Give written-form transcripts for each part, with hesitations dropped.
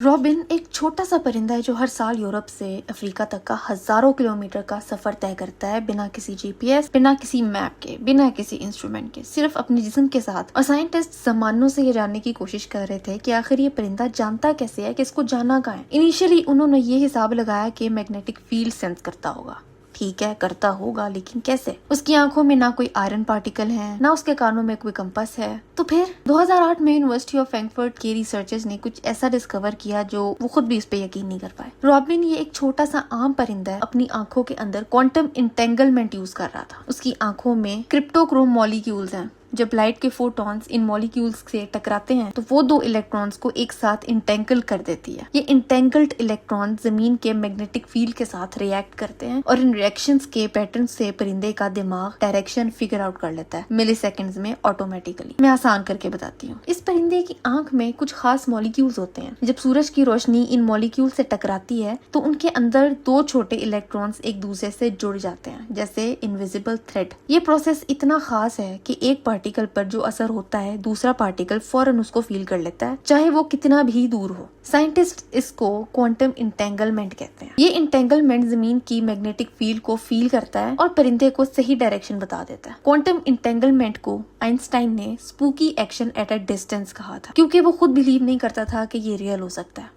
Robin एक छोटा सा परिंदा है जो हर साल यूरोप से अफ्रीका तक का हजारों किलोमीटर का सफर तय करता है बिना किसी जीपीएस, बिना किसी मैप के, बिना किसी इंस्ट्रूमेंट के, सिर्फ अपने जिस्म के साथ। और साइंटिस्ट जमानों से ये जानने की कोशिश कर रहे थे कि आखिर ये परिंदा जानता कैसे है कि इसको जाना कहाँ है। इनिशियली उन्होंने ये हिसाब लगाया कि मैग्नेटिक फील्ड सेंस करता होगा। ठीक है, करता होगा, लेकिन कैसे? उसकी आंखों में ना कोई आयरन पार्टिकल है, ना उसके कानों में कोई कंपास है। तो फिर 2008 में यूनिवर्सिटी ऑफ फ्रैंकफर्ट के रिसर्चर्स ने कुछ ऐसा डिस्कवर किया जो वो खुद भी इस पे यकीन नहीं कर पाए। रॉबिन, ये एक छोटा सा आम परिंदा है, अपनी आंखों के अंदर क्वांटम इंटेंगलमेंट यूज कर रहा था। उसकी आंखों में क्रिप्टोक्रोम मॉलिक्यूल्स हैं। जब लाइट के फोटॉन्स इन मॉलिक्यूल्स से टकराते हैं तो वो दो इलेक्ट्रॉन्स को एक साथ इंटेंगल कर देती है। ये इंटेंगल्ड इलेक्ट्रॉन जमीन के मैग्नेटिक फील्ड के साथ रिएक्ट करते हैं और इन रिएक्शंस के पैटर्न से परिंदे का दिमाग डायरेक्शन फिगर आउट कर लेता है मिली सेकेंड्स में ऑटोमेटिकली। मैं आसान करके बताती हूँ। इस परिंदे की आंख में कुछ खास मॉलिक्यूल्स होते हैं। जब सूरज की रोशनी इन मॉलिक्यूल से टकराती है तो उनके अंदर दो छोटे इलेक्ट्रॉन्स एक दूसरे से जुड़ जाते हैं, जैसे इनविजिबल थ्रेड। ये प्रोसेस इतना खास है कि एक पार्टिकल पर जो असर होता है दूसरा पार्टिकल फौरन उसको फील कर लेता है, चाहे वो कितना भी दूर हो। साइंटिस्ट इसको क्वांटम इंटेंगलमेंट कहते हैं। ये इंटेंगलमेंट जमीन की मैग्नेटिक फील्ड को फील करता है और परिंदे को सही डायरेक्शन बता देता है। क्वांटम इंटेंगलमेंट को आइंस्टाइन ने spooky action at a distance कहा था, क्योंकि वो खुद बिलीव नहीं करता था कि ये रियल हो सकता है।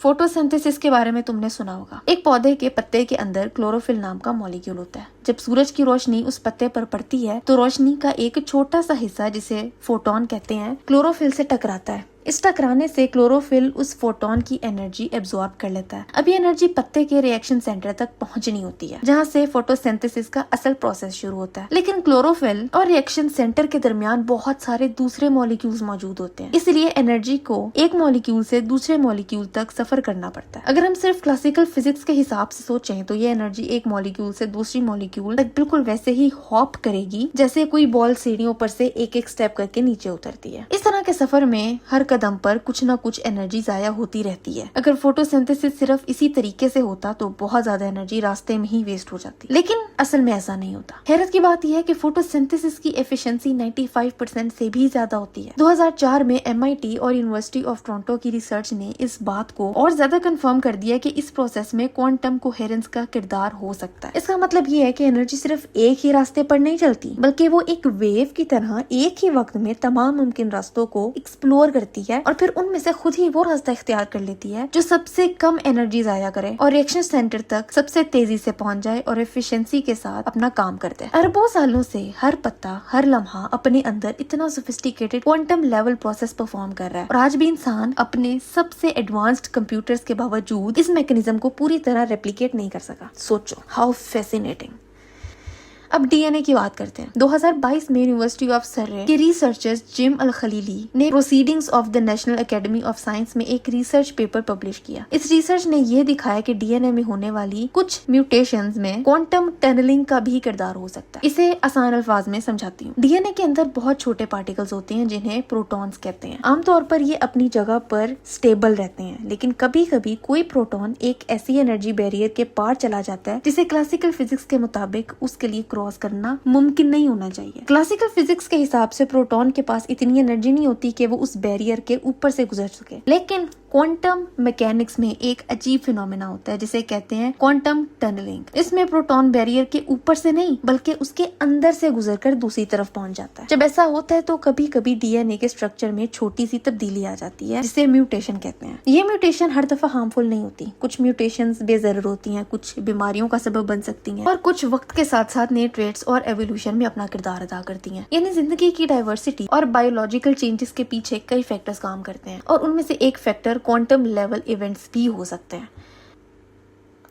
फोटोसिंथेसिस के बारे में तुमने सुना होगा। एक पौधे के पत्ते के अंदर क्लोरोफिल नाम का मॉलिक्यूल होता है। जब सूरज की रोशनी उस पत्ते पर पड़ती है तो रोशनी का एक छोटा सा हिस्सा, जिसे फोटोन कहते हैं, क्लोरोफिल से टकराता है। इस टकराने से क्लोरोफिल उस फोटोन की एनर्जी एब्जॉर्ब कर लेता है। अब ये एनर्जी पत्ते के रिएक्शन सेंटर तक पहुंचनी होती है, जहां से फोटोसिंथेसिस का असल प्रोसेस शुरू होता है। लेकिन क्लोरोफिल और रिएक्शन सेंटर के दरमियान बहुत सारे दूसरे मॉलिक्यूल्स मौजूद होते हैं, इसलिए एनर्जी को एक मॉलिक्यूल से दूसरे मॉलिक्यूल तक सफर करना पड़ता है। अगर हम सिर्फ क्लासिकल फिजिक्स के हिसाब से सोचें तो ये एनर्जी एक मॉलिक्यूल से दूसरी मॉलिक्यूल तक बिल्कुल वैसे ही हॉप करेगी जैसे कोई बॉल सीढ़ियों पर से एक एक स्टेप करके नीचे उतरती है। इस तरह के सफर में हर कदम पर कुछ ना कुछ एनर्जी जाया होती रहती है। अगर फोटोसिंथेसिस सिर्फ इसी तरीके से होता तो बहुत ज्यादा एनर्जी रास्ते में ही वेस्ट हो जाती, लेकिन असल में ऐसा नहीं होता। हैरत की बात यह है कि फोटोसिंथेसिस की एफिशिएंसी 95% से भी ज्यादा होती है। 2004 में MIT और यूनिवर्सिटी ऑफ टोरंटो की रिसर्च ने इस बात को और ज्यादा कंफर्म कर दिया कि इस प्रोसेस में क्वांटम कोहेरेंस का किरदार हो सकता है। इसका मतलब ये है कि एनर्जी सिर्फ एक ही रास्ते पर नहीं चलती, बल्कि वो एक वेव की तरह एक ही वक्त में तमाम मुमकिन रास्तों को एक्सप्लोर करती है और फिर उनमें से खुद ही वो रास्ता इख्तियार कर लेती है जो सबसे कम एनर्जी जाया करे और रिएक्शन सेंटर तक सबसे तेजी से पहुंच जाए और एफिशिएंसी के साथ अपना काम करते हैं। अरबों सालों से हर पत्ता, हर लम्हा अपने अंदर इतना sophisticated quantum level process perform कर रहा है और आज भी इंसान अपने सबसे एडवांस्ड कंप्यूटर्स के बावजूद इस मैकेनिज्म को पूरी तरह रेप्लिकेट नहीं कर सका। सोचो, हाउ फैसिनेटिंग। अब डीएनए की बात करते हैं। 2022 में यूनिवर्सिटी ऑफ सर्रे के रिसर्चर्स जिम अल खलीली ने proceedings of the national academy of science में एक रिसर्च पेपर पब्लिश किया। इस रिसर्च ने यह दिखाया कि डीएनए में होने वाली कुछ म्यूटेशंस में क्वांटम टनलिंग का भी किरदार हो सकता है। इसे आसान अल्फाज में समझाती हूँ। डीएनए के अंदर बहुत छोटे पार्टिकल्स होते हैं जिन्हें प्रोटॉन्स कहते हैं। आमतौर पर ये अपनी जगह पर स्टेबल रहते हैं, लेकिन कभी कभी कोई प्रोटॉन एक ऐसी एनर्जी बैरियर के पार चला जाता है जिसे क्लासिकल फिजिक्स के मुताबिक उसके लिए क्रॉस करना मुमकिन नहीं होना चाहिए। क्लासिकल फिजिक्स के हिसाब से प्रोटॉन के पास इतनी एनर्जी नहीं होती कि वो उस बैरियर के ऊपर से गुजर सके, लेकिन क्वांटम मैकेनिक्स में एक अजीब फिनोमेना होता है जिसे कहते हैं क्वांटम टनलिंग। इसमें प्रोटॉन बैरियर के ऊपर से नहीं बल्कि उसके अंदर से गुजरकर दूसरी तरफ पहुंच जाता है। जब ऐसा होता है तो कभी कभी डीएनए के स्ट्रक्चर में छोटी सी तब्दीली आ जाती है जिसे म्यूटेशन कहते हैं। ये म्यूटेशन हर दफा हार्मफुल नहीं होती। कुछ म्यूटेशंस बेजरूर होती हैं, कुछ बीमारियों का सबब बन सकती हैं और कुछ वक्त के साथ साथ नए ट्रेट्स और एवोल्यूशन में अपना किरदार अदा करती हैं। यानी जिंदगी की डाइवर्सिटी और बायोलॉजिकल चेंजेस के पीछे कई फैक्टर्स काम करते हैं और उनमें से एक फैक्टर क्वांटम लेवल इवेंट्स भी हो सकते हैं।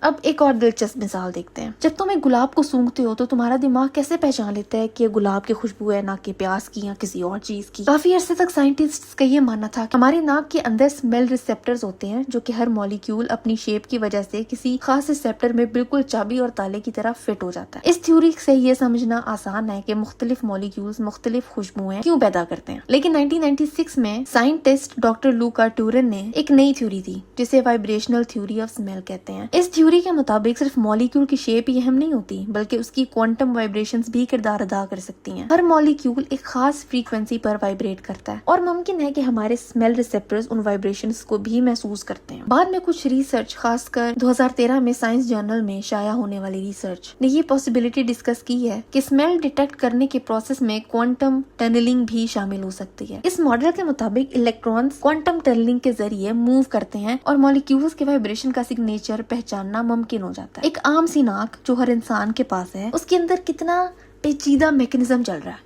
अब एक और दिलचस्प मिसाल देखते हैं। जब तुम एक गुलाब को सूंघते हो तो तुम्हारा दिमाग कैसे पहचान लेता है कि ये गुलाब की खुशबू है, ना कि प्याज की या किसी और चीज की? काफी अरसे तक साइंटिस्ट्स का ये मानना था कि हमारे नाक के अंदर स्मेल रिसेप्टर्स होते हैं जो कि हर मॉलिक्यूल अपनी शेप की वजह से किसी खास रिसेप्टर में बिल्कुल चाबी और ताले की तरह फिट हो जाता है। इस थ्योरी से ये समझना आसान है कि मुख्तलिफ मॉलिक्यूल्स मुख्तलिफ खुशबुएं क्यों पैदा करते हैं। लेकिन 1996 में साइंटिस्ट डॉक्टर लूका टूरन ने एक नई थ्योरी दी जिसे वाइब्रेशनल थ्योरी ऑफ स्मेल कहते हैं। इस थ्योरी के मुताबिक सिर्फ मॉलिक्यूल की शेप ही अहम नहीं होती, बल्कि उसकी क्वांटम वाइब्रेशंस भी किरदार अदा कर सकती हैं। हर मॉलिक्यूल एक खास फ्रीक्वेंसी पर वाइब्रेट करता है और मुमकिन है कि हमारे स्मेल रिसेप्टर्स उन वाइब्रेशंस को भी महसूस करते हैं। बाद में कुछ रिसर्च, खासकर 2013 में साइंस जर्नल में शाया होने वाली रिसर्च ने ये पॉसिबिलिटी डिस्कस की है कि स्मेल डिटेक्ट करने के प्रोसेस में क्वांटम टनलिंग भी शामिल हो सकती है। इस मॉडल के मुताबिक इलेक्ट्रॉन्स क्वांटम टनलिंग के जरिए मूव करते हैं और मॉलिक्यूल्स के वाइब्रेशन का सिग्नेचर पहचानना मुमकिन हो जाता है। एक आम सी नाक जो हर इंसान के पास है, उसके अंदर कितना पेचीदा मैकेनिज्म चल रहा है।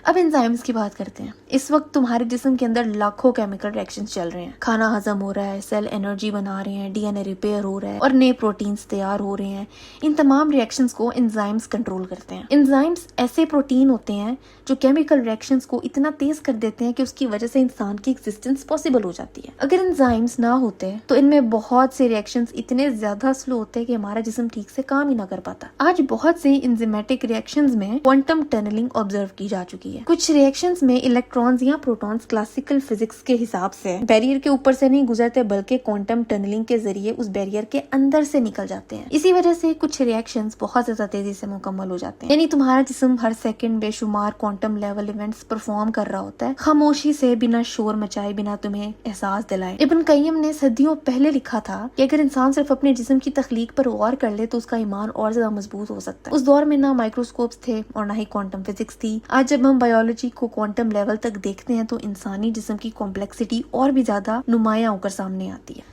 अब एंजाइम्स की बात करते हैं। इस वक्त तुम्हारे जिस्म के अंदर लाखों केमिकल रिएक्शंस चल रहे हैं। खाना हजम हो रहा है, सेल एनर्जी बना रहे हैं, डीएनए रिपेयर हो रहा है और नए प्रोटीन्स तैयार हो रहे हैं। इन तमाम रिएक्शंस को एंजाइम्स कंट्रोल करते हैं। एंजाइम्स ऐसे प्रोटीन होते हैं जो केमिकल रिएक्शंस को इतना तेज कर देते हैं कि उसकी वजह से इंसान की एग्जिस्टेंस पॉसिबल हो जाती है। अगर एंजाइम्स ना होते तो इनमें बहुत से रिएक्शंस इतने ज्यादा स्लो होते कि हमारा जिस्म ठीक से काम ही ना कर पाता। आज बहुत से एंजाइमेटिक रिएक्शंस में क्वांटम टनलिंग ऑब्जर्व की जा चुकी है। कुछ रिएक्शंस में इलेक्ट्रॉन्स या प्रोटॉन्स क्लासिकल फिजिक्स के हिसाब से बैरियर के ऊपर से नहीं गुजरते, बल्कि क्वांटम टनलिंग के जरिए उस बैरियर के अंदर से निकल जाते हैं। इसी वजह से कुछ रिएक्शंस बहुत ज्यादा तेजी से मुकम्मल हो जाते हैं। यानी तुम्हारा जिस्म हर सेकंड बेशुमार क्वांटम लेवल इवेंट्स परफॉर्म कर रहा होता है, खामोशी से, बिना शोर मचाए, बिना तुम्हें एहसास दिलाए। इब्न कय्यम ने सदियों पहले लिखा था कि अगर इंसान सिर्फ अपने जिस्म की तख्लीक पर गौर कर ले तो उसका ईमान और ज्यादा मजबूत हो सकता है। उस दौर में ना माइक्रोस्कोप्स थे और ना ही क्वांटम फिजिक्स थी। आज जब हम बायोलॉजी को क्वांटम लेवल तक देखते हैं तो इंसानी जिस्म की कॉम्प्लेक्सिटी और भी ज्यादा नुमाया होकर सामने आती है।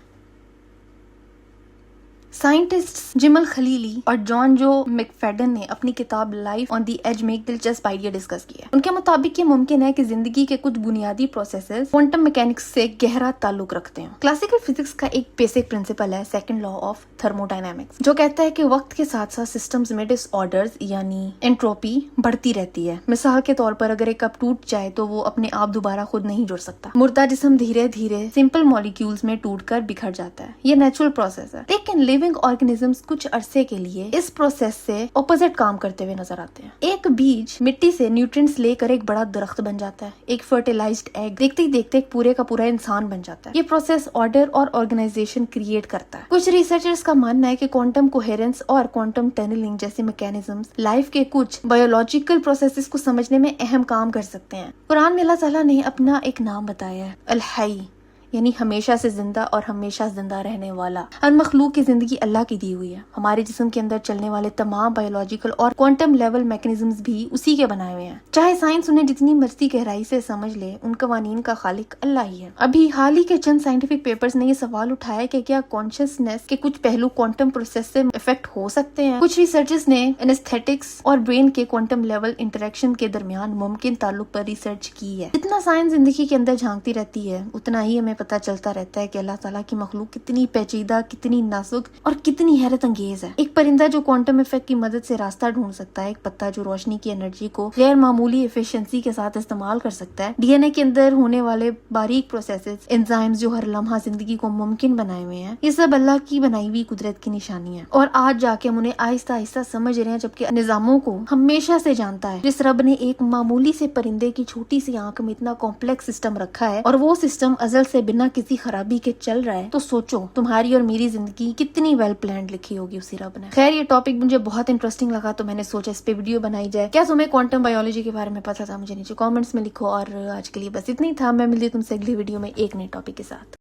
साइंटिस्ट्स जिमल खलीली और जॉन जो मैकफेडन ने अपनी किताब लाइफ ऑन द एज में एक दिलचस्प आइडिया डिस्कस किया। उनके मुताबिक ये मुमकिन है कि जिंदगी के कुछ बुनियादी प्रोसेसेस क्वांटम मैकेनिक्स से गहरा ताल्लुक रखते हैं। क्लासिकल फिजिक्स का एक बेसिक प्रिंसिपल है सेकंड लॉ ऑफ थर्मोडायनामिक्स, जो कहता है कि वक्त के साथ साथ सिस्टम्स में डिसऑर्डर्स यानी एंट्रोपी बढ़ती रहती है। मिसाल के तौर पर अगर एक कप टूट जाए तो वो अपने आप दोबारा खुद नहीं जुड़ सकता। मुर्दा जिस्म धीरे धीरे सिंपल मॉलिक्यूल्स में टूटकर बिखर जाता है। ये नेचुरल प्रोसेस है, लेकिन लिविंग ऑर्गेनिजम्स कुछ अरसे के लिए इस प्रोसेस से ऑपोजिट काम करते हुए नजर आते हैं। एक बीज मिट्टी से न्यूट्रिएंट्स लेकर एक बड़ा दरख्त बन जाता है। एक फर्टिलाइज्ड एग देखते ही देखते एक पूरे का पूरा इंसान बन जाता है। ये प्रोसेस ऑर्डर और ऑर्गेनाइजेशन क्रिएट करता है। कुछ रिसर्चर्स का मानना है कि क्वांटम कोहेरेंस और क्वांटम टनलिंग जैसे मैकेनिज्म्स लाइफ के कुछ बायोलॉजिकल प्रोसेसेस को समझने में अहम काम कर सकते हैं। कुरान में अल्लाह ताला ने अपना एक नाम बताया है, अल हई, यानी हमेशा से जिंदा और हमेशा जिंदा रहने वाला। हर मखलूक की जिंदगी अल्लाह की दी हुई है। हमारे जिस्म के अंदर चलने वाले तमाम बायोलॉजिकल और क्वांटम लेवल मैकेनिज्म्स भी उसी के बनाए हुए हैं। चाहे साइंस उन्हें जितनी मर्जी गहराई से समझ ले, उन कवानीन का खालिक अल्लाह ही है। अभी हाल ही के चंद साइंटिफिक पेपर्स ने ये सवाल उठाया कि क्या कॉन्शियसनेस के कुछ पहलू क्वांटम प्रोसेस से इफेक्ट हो सकते हैं। कुछ रिसर्चर्स ने एनेस्थेटिक्स और ब्रेन के क्वांटम लेवल इंटरेक्शन के दरमियान मुमकिन ताल्लुक पर रिसर्च की है। जितना साइंस जिंदगी के अंदर झांकती रहती है, उतना ही हमें पता चलता रहता है कि अल्लाह ताला की मखलूक कितनी पेचीदा, कितनी नाजुक और कितनी हैरत अंगेज है। एक परिंदा जो क्वांटम इफेक्ट की मदद से रास्ता ढूंढ सकता है, एक पत्ता जो रोशनी की एनर्जी को गैर मामूली एफिशिएंसी के साथ इस्तेमाल कर सकता है, डीएनए के अंदर होने वाले बारीक प्रोसेसेस, एंजाइम्स जो हर लम्हा जिंदगी को मुमकिन बनाए हुए हैं, ये सब अल्लाह की बनाई हुई कुदरत की निशानी है। और आज जाके हम उन्हें आहिस्ता आहिस्ता समझ रहे हैं, जबकि निजामों को हमेशा से जानता है। जिस रब ने एक मामूली से परिंदे की छोटी सी आंख में इतना कॉम्प्लेक्स सिस्टम रखा है और वो सिस्टम अजल से बिना किसी खराबी के चल रहा है, तो सोचो तुम्हारी और मेरी जिंदगी कितनी वेल प्लान्ड लिखी होगी उसी रब ने। खैर, ये टॉपिक मुझे बहुत इंटरेस्टिंग लगा तो मैंने सोचा इस पे वीडियो बनाई जाए। क्या तुम्हें क्वांटम बायोलॉजी के बारे में पता था? मुझे नीचे कमेंट्स में लिखो। और आज के लिए बस इतना ही था। मैं मिलती हूँ तुमसे अगली वीडियो में एक नए टॉपिक के साथ।